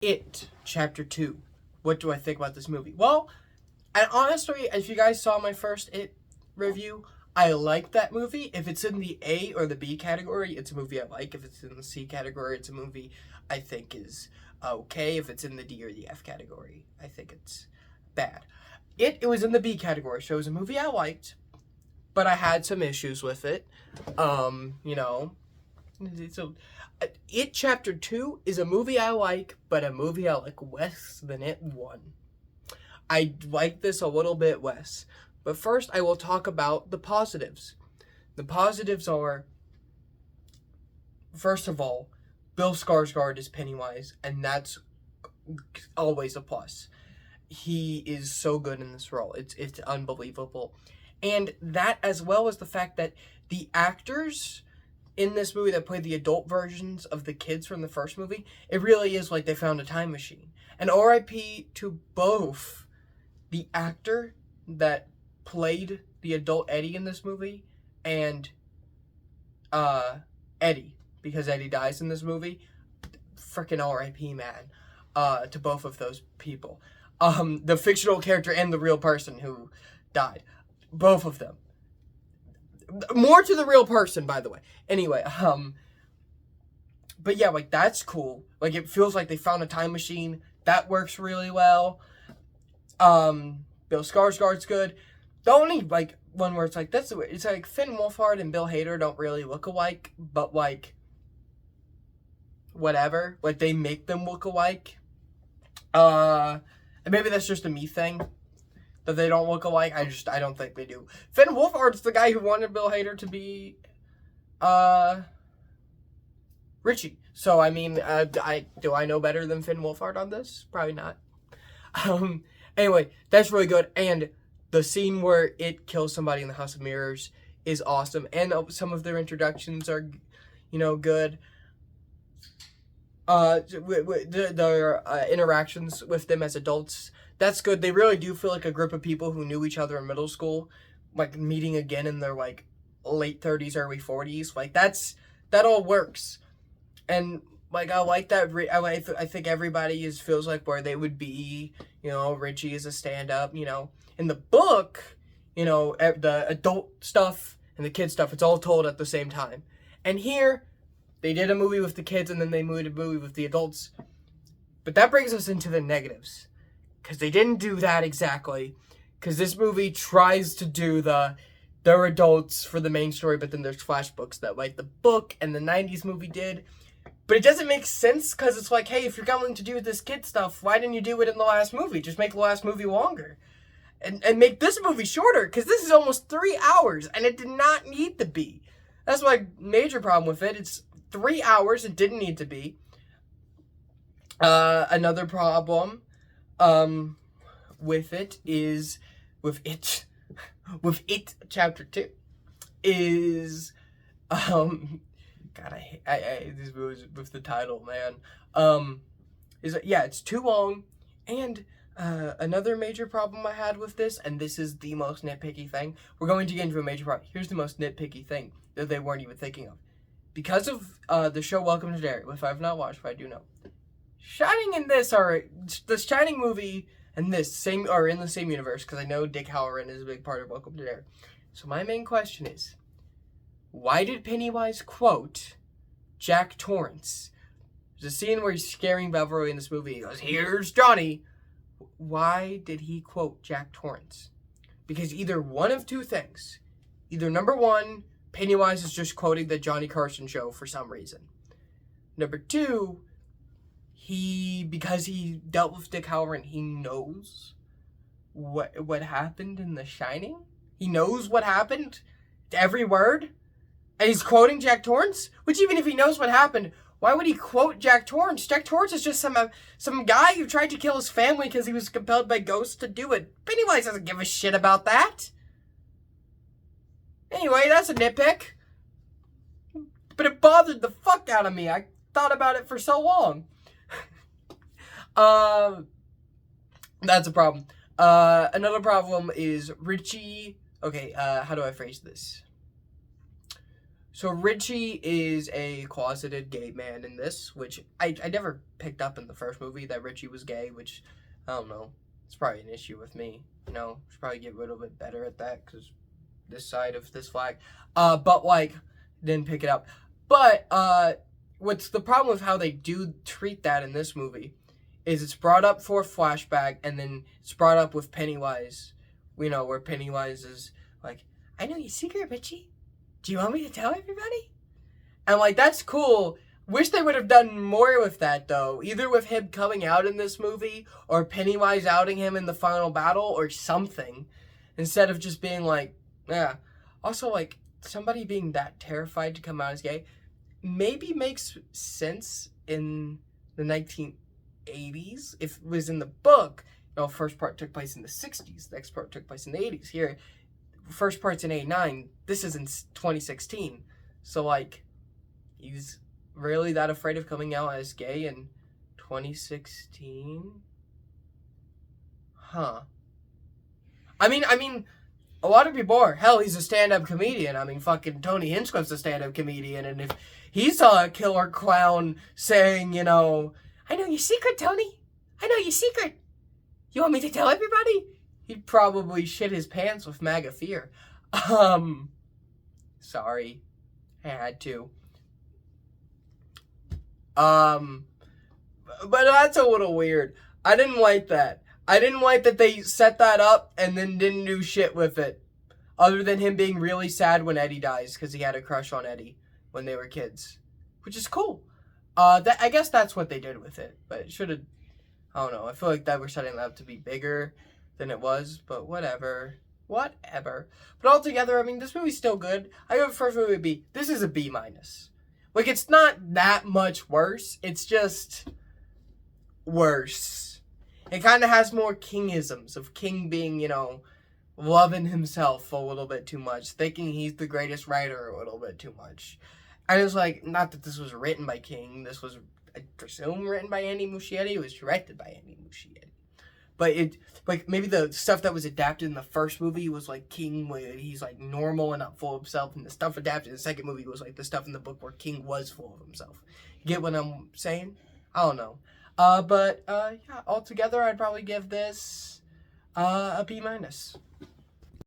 It, Chapter 2. What do I think about this movie? Well, and honestly, if you guys saw my first It review, I like that movie. If it's in the A or the B category, it's a movie I like. If it's in the C category, it's a movie I think is okay. If it's in the D or the F category, I think it's bad. It was in the B category, so it was a movie I liked, but I had some issues with it. You know, so It Chapter 2 is a movie I like, but a movie I like less than It 1. I like this a little bit less. But first, I will talk about the positives. The positives are, first of all, Bill Skarsgård is Pennywise, and that's always a plus. He is so good in this role. It's unbelievable. And that, as well as the fact that the actors in this movie that play the adult versions of the kids from the first movie, it really is like they found a time machine. And RIP to both the actor that played the adult Eddie in this movie and Eddie, because Eddie dies in this movie. Freaking RIP, man. To both of those people. The fictional character and the real person who died. Both of them. More to the real person, by the way. Anyway, but yeah, like, that's cool. Like, it feels like they found a time machine. That works really well. Bill Skarsgård's good. The only, like, one where it's like, it's like Finn Wolfhard and Bill Hader don't really look alike, but, like, whatever. Like, they make them look alike. And maybe that's just a me thing, that they don't look alike. I don't think they do. Finn Wolfhard's the guy who wanted Bill Hader to be, Richie. So, I mean, do I know better than Finn Wolfhard on this? Probably not. Anyway, that's really good. And the scene where it kills somebody in the House of Mirrors is awesome. And some of their introductions are, good. Their interactions with them as adults, that's good. They really do feel like a group of people who knew each other in middle school, like, meeting again in their, like, late 30s, early 40s. Like, that all works. And, like, I like that. I think everybody feels like where they would be. Richie is a stand-up. In the book, the adult stuff and the kid stuff, it's all told at the same time. And here, they did a movie with the kids and then they moved a movie with the adults. But that brings us into the negatives, because they didn't do that exactly. Because this movie tries to do they're adults for the main story, but then there's flashbooks that, like, the book and the 90s movie did. But it doesn't make sense, because it's like, hey, if you're going to do this kid stuff, why didn't you do it in the last movie? Just make the last movie longer. And make this movie shorter, because this is almost 3 hours, and it did not need to be. That's my major problem with it. It's 3 hours, it didn't need to be. Another problem with it Chapter 2 is, God, I this was with the title, man. It's too long. And another major problem I had with this, and this is the most nitpicky thing, we're going to get into a major problem. Here's the most nitpicky thing that they weren't even thinking of. Because of the show Welcome to Derry, which I've not watched, but I do know, Shining and this are, the Shining movie and this are in the same universe, because I know Dick Halloran is a big part of Welcome to Derry. So my main question is, why did Pennywise quote Jack Torrance? There's a scene where he's scaring Beverly in this movie. He goes, "Here's Johnny." Why did he quote Jack Torrance? Because either one of two things. Either, number one, Pennywise is just quoting the Johnny Carson show for some reason. Number two, because he dealt with Dick Halloran, he knows what happened in The Shining. He knows what happened, every word, and he's quoting Jack Torrance. Which, even if he knows what happened, why would he quote Jack Torrance? Jack Torrance is just some guy who tried to kill his family because he was compelled by ghosts to do it. Pennywise doesn't give a shit about that. Anyway, that's a nitpick. But it bothered the fuck out of me. I thought about it for so long. That's a problem. Another problem is Richie. Okay, how do I phrase this? So Richie is a closeted gay man in this, which I never picked up in the first movie that Richie was gay, which, I don't know, it's probably an issue with me. Should probably get a little bit better at that, because this side of this flag. But, like, didn't pick it up. But, what's the problem with how they do treat that in this movie is it's brought up for a flashback, and then it's brought up with Pennywise. Where Pennywise is like, I know your secret, Richie. Do you want me to tell everybody? And, like, that's cool. Wish they would have done more with that, though. Either with him coming out in this movie, or Pennywise outing him in the final battle, or something. Instead of just being like, yeah. Also, like, somebody being that terrified to come out as gay maybe makes sense in the 1980s. If it was in the book, first part took place in the 60s. The next part took place in the 80s. Here, first part's in 89. This is in 2016. So, like, he's really that afraid of coming out as gay in 2016? Huh. I mean, a lot of people are. Hell, he's a stand-up comedian. I mean, fucking Tony Hinchcliffe's a stand-up comedian, and if he saw a killer clown saying, I know your secret, Tony. I know your secret. You want me to tell everybody? He'd probably shit his pants with MAGA fear. Sorry. I had to. But that's a little weird. I didn't like that. I didn't like that they set that up and then didn't do shit with it. Other than him being really sad when Eddie dies, because he had a crush on Eddie when they were kids. Which is cool. I guess that's what they did with it. But it should have... I don't know. I feel like that we're setting that up to be bigger than it was. But whatever. Whatever. But altogether, I mean, this movie's still good. I go first movie would be... This is a B-. Like, it's not that much worse. It's just... worse. It kind of has more Kingisms of King being, loving himself a little bit too much, thinking he's the greatest writer a little bit too much. And it's like, not that this was written by King, this was, I presume, written by Andy Muschietti, it was directed by Andy Muschietti. But maybe the stuff that was adapted in the first movie was like King, where he's like normal and not full of himself, and the stuff adapted in the second movie was like the stuff in the book where King was full of himself. Get what I'm saying? I don't know. Yeah, altogether, I'd probably give this a B-.